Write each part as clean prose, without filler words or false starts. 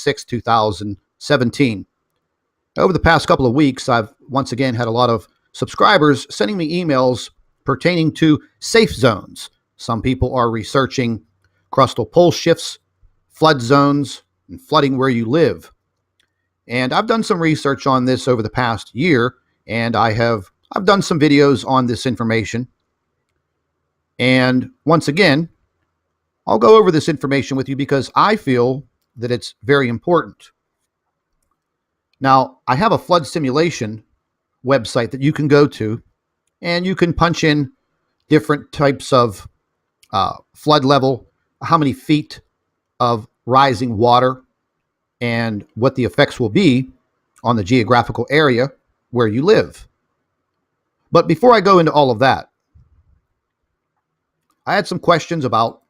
6, 2017. Over the past couple of weeks, I've once again had a lot of subscribers sending me emails pertaining to safe zones. Some people are researching crustal pole shifts, flood zones, and flooding where you live. And I've done some research on this over the past year, and I've done some videos on this information. And once again, I'll go over this information with you because I feel that it's very important. Now, I have a flood simulation website that you can go to, and you can punch in different types of flood level, how many feet of rising water, and what the effects will be on the geographical area where you live. But before I go into all of that, I had some questions about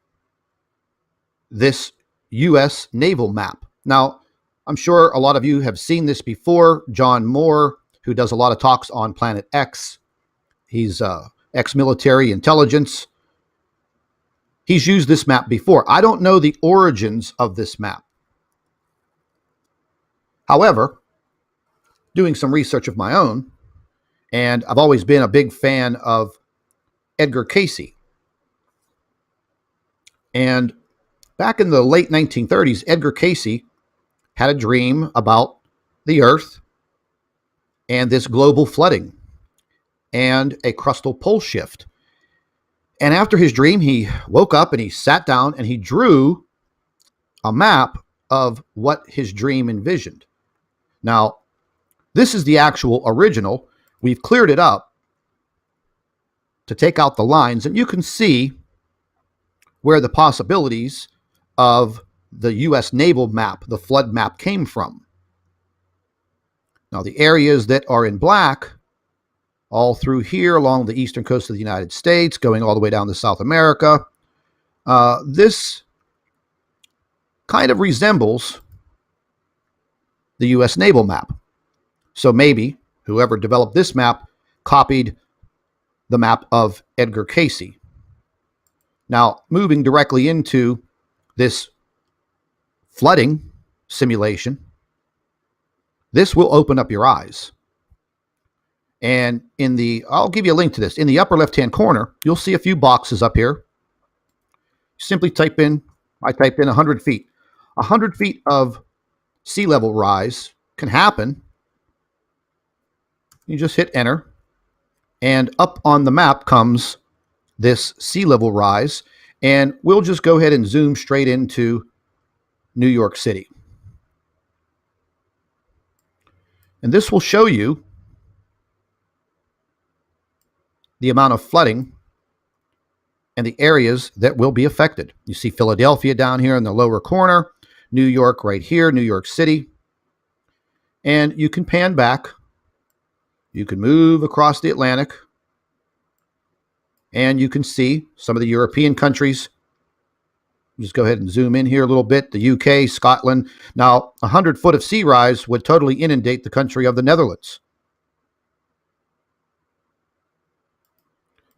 this U.S. naval map. Now, I'm sure a lot of you have seen this before. John Moore, who does a lot of talks on Planet X, he's ex-military intelligence. He's used this map before. I don't know the origins of this map. However, doing some research of my own, and I've always been a big fan of Edgar Cayce. And back in the late 1930s, Edgar Cayce had a dream about the Earth and this global flooding and a crustal pole shift. And after his dream, he woke up and he sat down and he drew a map of what his dream envisioned. Now, this is the actual original. We've cleared it up to take out the lines, and you can see where the possibilities of the U.S. naval map, the flood map, came from. Now, the areas that are in black, all through here along the eastern coast of the United States, going all the way down to South America, this kind of resembles the U.S. naval map. So maybe whoever developed this map copied the map of Edgar Cayce. Now, moving directly into this flooding simulation, this will open up your eyes. And I'll give you a link to this. In the upper left-hand corner, you'll see a few boxes up here. Simply I typed in 100 feet. 100 feet of sea level rise can happen. You just hit enter, and up on the map comes this sea level rise, and we'll just go ahead and zoom straight into New York City. And this will show you the amount of flooding and the areas that will be affected. You see Philadelphia down here in the lower corner, New York right here, New York City. And you can pan back. You can move across the Atlantic. And you can see some of the European countries. Just go ahead and zoom in here a little bit. The UK, Scotland. Now, 100 foot of sea rise would totally inundate the country of the Netherlands.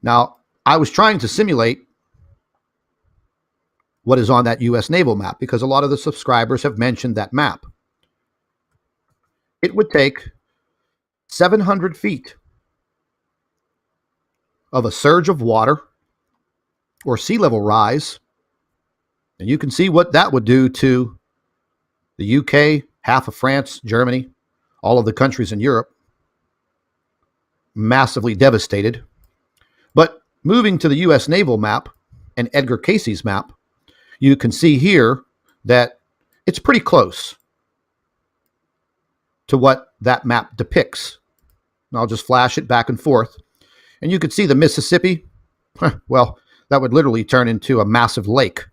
Now, I was trying to simulate what is on that U.S. naval map because a lot of the subscribers have mentioned that map. It would take 700 feet of a surge of water or sea level rise, and you can see what that would do to the UK, half of France, Germany, all of the countries in Europe. Massively devastated. But moving to the U.S. naval map and Edgar Cayce's map, you can see here that it's pretty close to what that map depicts. And I'll just flash it back and forth. And you can see the Mississippi. Well, that would literally turn into a massive lake.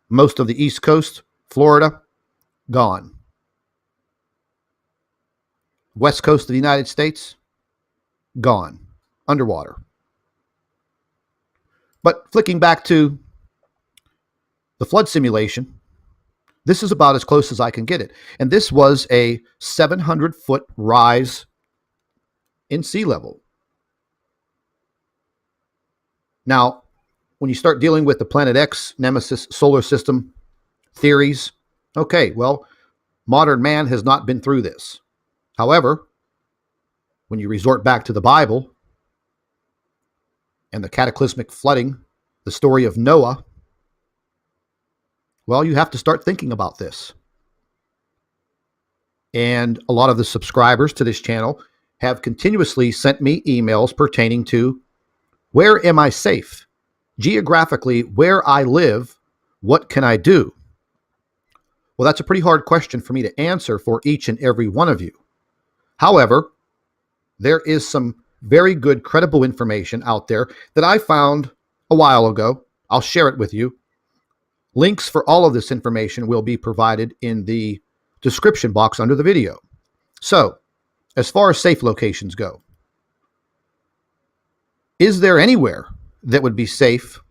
Most of the East Coast, Florida, gone. West Coast of the United States, gone. Underwater. But flicking back to the flood simulation, this is about as close as I can get it. And this was a 700-foot rise in sea level. Now, when you start dealing with the Planet X, Nemesis solar system theories, Okay, well, modern man has not been through this. However, when you resort back to the Bible and the cataclysmic flooding, the story of Noah, well, you have to start thinking about this. And a lot of the subscribers to this channel have continuously sent me emails pertaining to, where am I safe? Geographically, where I live, what can I do? Well, that's a pretty hard question for me to answer for each and every one of you. However, there is some very good, credible information out there that I found a while ago. I'll share it with you. Links for all of this information will be provided in the description box under the video. So, as far as safe locations go, is there anywhere that would be safe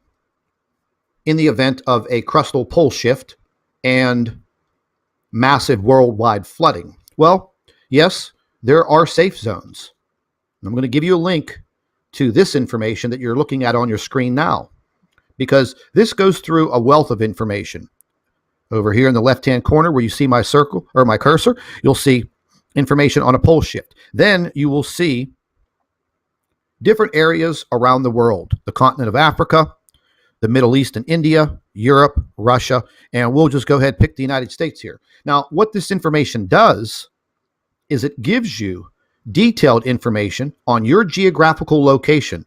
in the event of a crustal pole shift and massive worldwide flooding? Well, yes, there are safe zones. I'm going to give you a link to this information that you're looking at on your screen now, because this goes through a wealth of information. Over here in the left-hand corner where you see my circle or my cursor, you'll see information on a pole shift. Then you will see different areas around the world, the continent of Africa, the Middle East and India, Europe, Russia, and we'll just go ahead and pick the United States here. Now, what this information does is it gives you detailed information on your geographical location,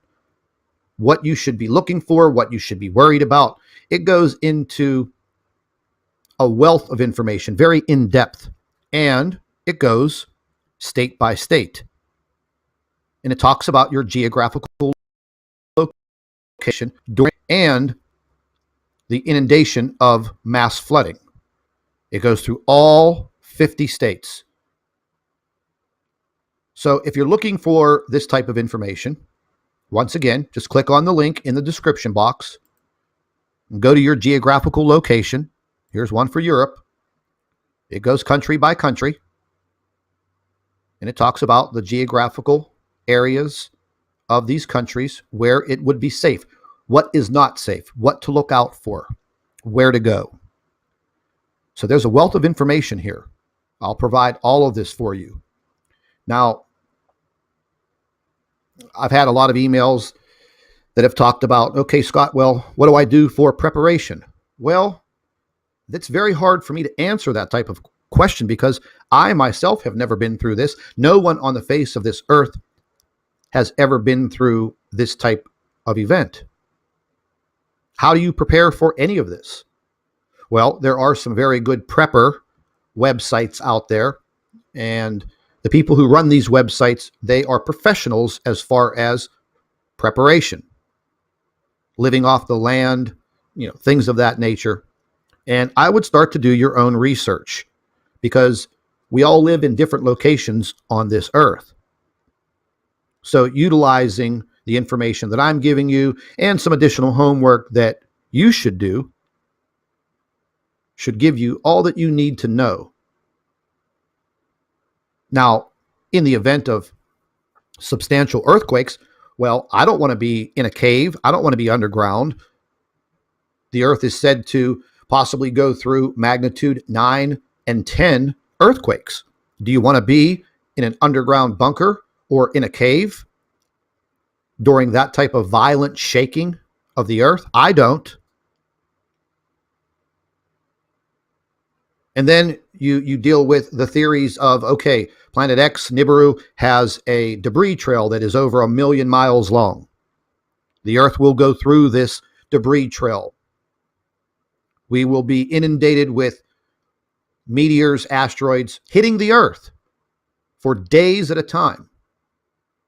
what you should be looking for, what you should be worried about. It goes into a wealth of information, very in-depth, and it goes state by state. And it talks about your geographical location during and the inundation of mass flooding. It goes through all 50 states. So if you're looking for this type of information, once again, just click on the link in the description box and go to your geographical location. Here's one for Europe. It goes country by country, and it talks about the geographical areas of these countries where it would be safe, what is not safe, what to look out for, where to go. So there's a wealth of information here. I'll provide all of this for you. Now, I've had a lot of emails that have talked about, okay, Scott, well, what do I do for preparation? Well, it's very hard for me to answer that type of question because I myself have never been through this. No one on the face of this earth has ever been through this type of event. How do you prepare for any of this? Well, there are some very good prepper websites out there, and the people who run these websites, they are professionals as far as preparation, living off the land, things of that nature. And I would start to do your own research because we all live in different locations on this earth. So utilizing the information that I'm giving you and some additional homework that you should do should give you all that you need to know. Now, in the event of substantial earthquakes, well, I don't want to be in a cave. I don't want to be underground. The earth is said to possibly go through magnitude 9 and 10 earthquakes. Do you want to be in an underground bunker or in a cave during that type of violent shaking of the earth? I don't. And then you deal with the theories of, okay, Planet X, Nibiru, has a debris trail that is over 1 million miles long. The earth will go through this debris trail. We will be inundated with meteors, asteroids hitting the earth for days at a time.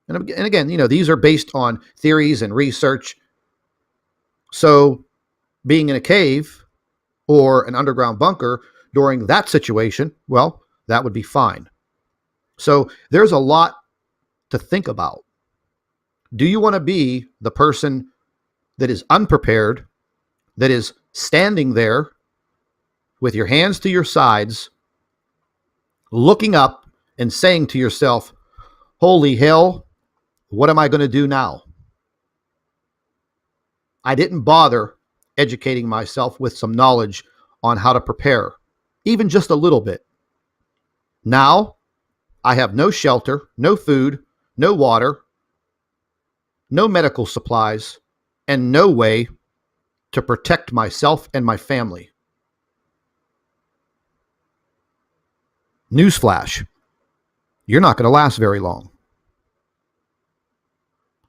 And again, these are based on theories and research. So being in a cave or an underground bunker during that situation, well, that would be fine. So there's a lot to think about. Do you want to be the person that is unprepared, that is standing there with your hands to your sides, looking up and saying to yourself, holy hell, what am I going to do now? I didn't bother educating myself with some knowledge on how to prepare, even just a little bit. Now I have no shelter, no food, no water, no medical supplies, and no way to protect myself and my family. Newsflash, you're not going to last very long.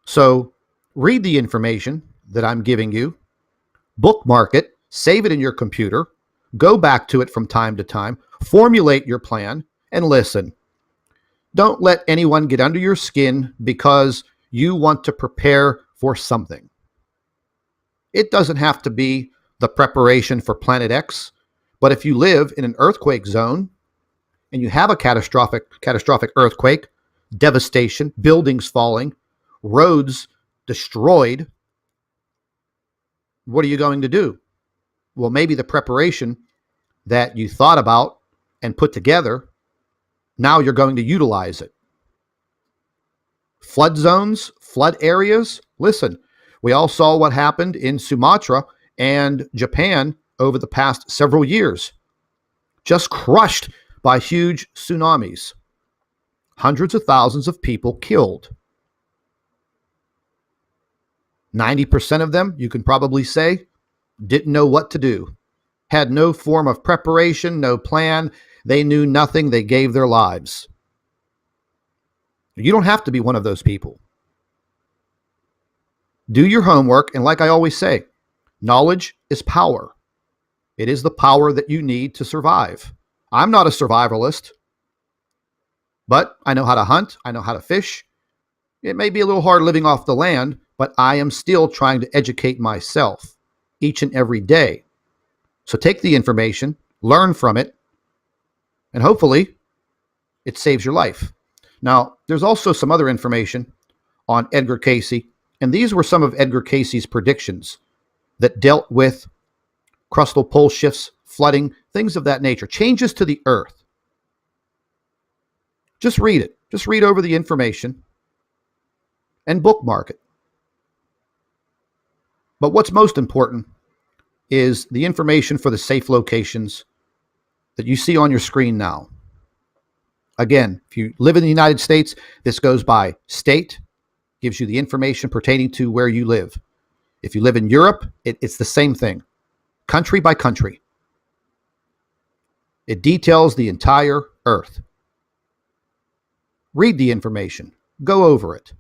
So read the information that I'm giving you, bookmark it, save it in your computer, go back to it from time to time, formulate your plan, and listen. Don't let anyone get under your skin because you want to prepare for something. It doesn't have to be the preparation for Planet X, but if you live in an earthquake zone and you have a catastrophic earthquake, devastation, buildings falling, roads destroyed, what are you going to do? Well, maybe the preparation that you thought about and put together, now you're going to utilize it. Flood zones, flood areas. Listen, we all saw what happened in Sumatra and Japan over the past several years. Just crushed by huge tsunamis. Hundreds of thousands of people killed. 90% of them, you can probably say, didn't know what to do. Had no form of preparation, no plan. They knew nothing. They gave their lives. You don't have to be one of those people. Do your homework, and like I always say, knowledge is power. It is the power that you need to survive. I'm not a survivalist, but I know how to hunt. I know how to fish. It may be a little hard living off the land, but I am still trying to educate myself each and every day. So take the information, learn from it, and hopefully it saves your life. Now, there's also some other information on Edgar Cayce, and these were some of Edgar Cayce's predictions that dealt with crustal pole shifts, flooding, things of that nature, changes to the earth. Just read it. Just read over the information and bookmark it. But what's most important is the information for the safe locations that you see on your screen now. Again, if you live in the United States, this goes by state, gives you the information pertaining to where you live. If you live in Europe, it's the same thing, country by country. It details the entire earth. Read the information, go over it.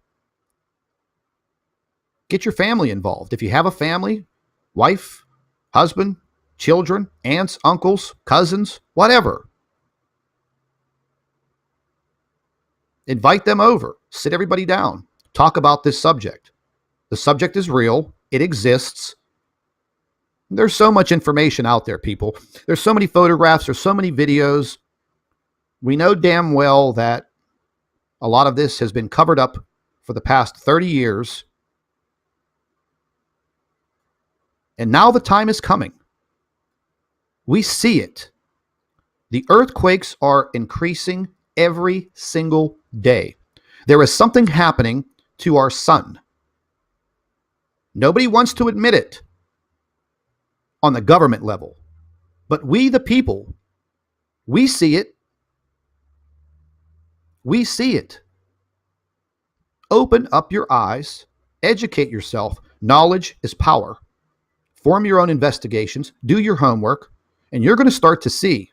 Get your family involved. If you have a family, wife, husband, children, aunts, uncles, cousins, whatever. Invite them over. Sit everybody down. Talk about this subject. The subject is real. It exists. There's so much information out there, people. There's so many photographs. There's so many videos. We know damn well that a lot of this has been covered up for the past 30 years. And now the time is coming. We see it. The earthquakes are increasing every single day. There is something happening to our sun. Nobody wants to admit it on the government level. But we, the people, we see it. We see it. Open up your eyes. Educate yourself. Knowledge is power. Form your own investigations. Do your homework. And you're going to start to see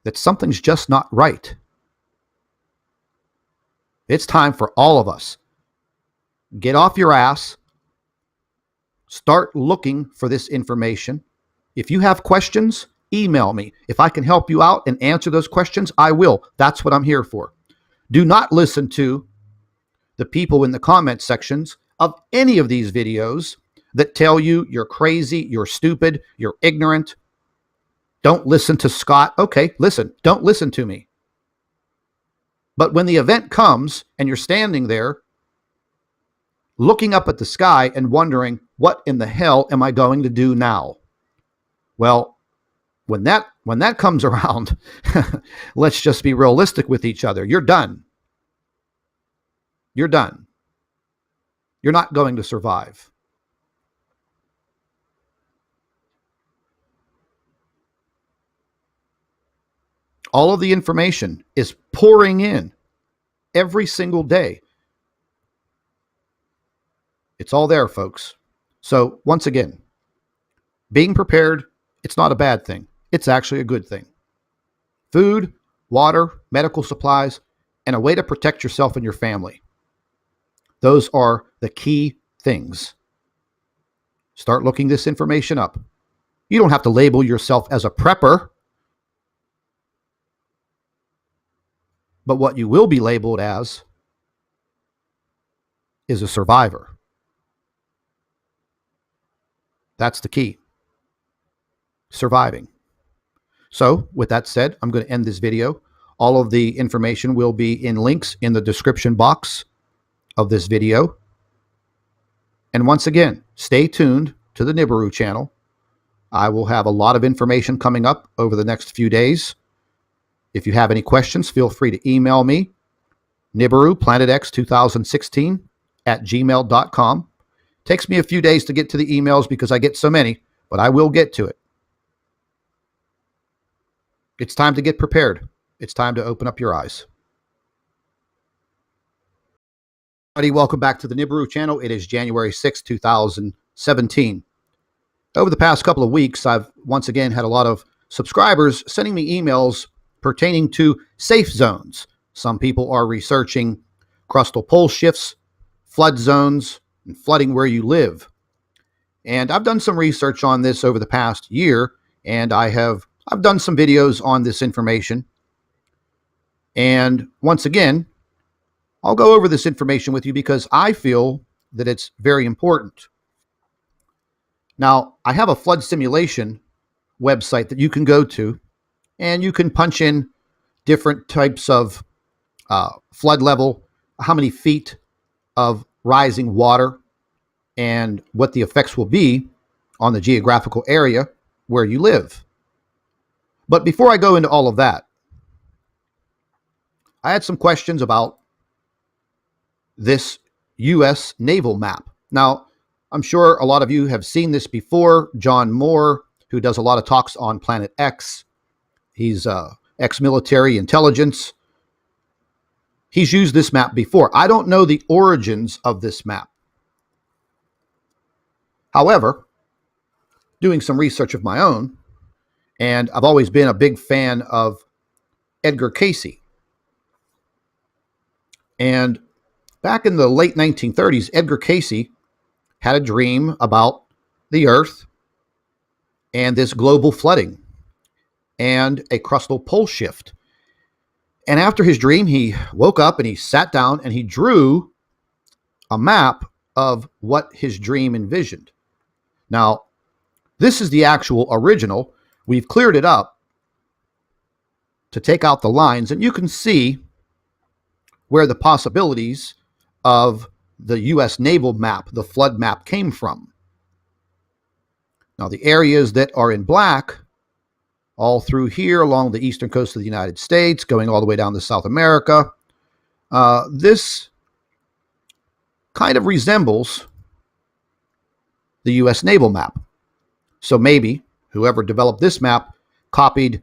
that something's just not right. It's time for all of us. Get off your ass. Start looking for this information. If you have questions, email me. If I can help you out and answer those questions, I will. That's what I'm here for. Do not listen to the people in the comment sections of any of these videos that tell you you're crazy, you're stupid, you're ignorant. Don't listen to Scott. Okay, listen. Don't listen to me. But when the event comes and you're standing there looking up at the sky and wondering, what in the hell am I going to do now? Well, when that comes around, let's just be realistic with each other. You're done. You're done. You're not going to survive. All of the information is pouring in every single day. It's all there, folks. So once again, being prepared, it's not a bad thing. It's actually a good thing. Food, water, medical supplies, and a way to protect yourself and your family. Those are the key things. Start looking this information up. You don't have to label yourself as a prepper, but what you will be labeled as is a survivor. That's the key. Surviving. So with that said, I'm going to end this video. All of the information will be in links in the description box of this video. And once again, stay tuned to the Nibiru channel. I will have a lot of information coming up over the next few days. If you have any questions, feel free to email me, Nibiru PlanetX2016 @gmail.com. Takes me a few days to get to the emails because I get so many, but I will get to it. It's time to get prepared. It's time to open up your eyes. Welcome back to the Nibiru channel. It is January 6, 2017. Over the past couple of weeks, I've once again had a lot of subscribers sending me emails pertaining to safe zones. Some people are researching crustal pole shifts, flood zones, and flooding where you live. And I've done some research on this over the past year, and I've done some videos on this information. And once again, I'll go over this information with you because I feel that it's very important. Now, I have a flood simulation website that you can go to, and you can punch in different types of flood level, how many feet of rising water, and what the effects will be on the geographical area where you live. But before I go into all of that, I had some questions about this U.S. naval map. Now, I'm sure a lot of you have seen this before. John Moore, who does a lot of talks on Planet X, he's ex-military intelligence. He's used this map before. I don't know the origins of this map. However, doing some research of my own, and I've always been a big fan of Edgar Cayce. And back in the late 1930s, Edgar Cayce had a dream about the Earth and this global flooding and a crustal pole shift. And after his dream, he woke up and he sat down and he drew a map of what his dream envisioned. Now, this is the actual original. We've cleared it up to take out the lines, and you can see where the possibilities of the U.S. naval map, the flood map, came from. Now, the areas that are in black, all through here along the eastern coast of the United States, going all the way down to South America, this kind of resembles the U.S. naval map. So maybe whoever developed this map copied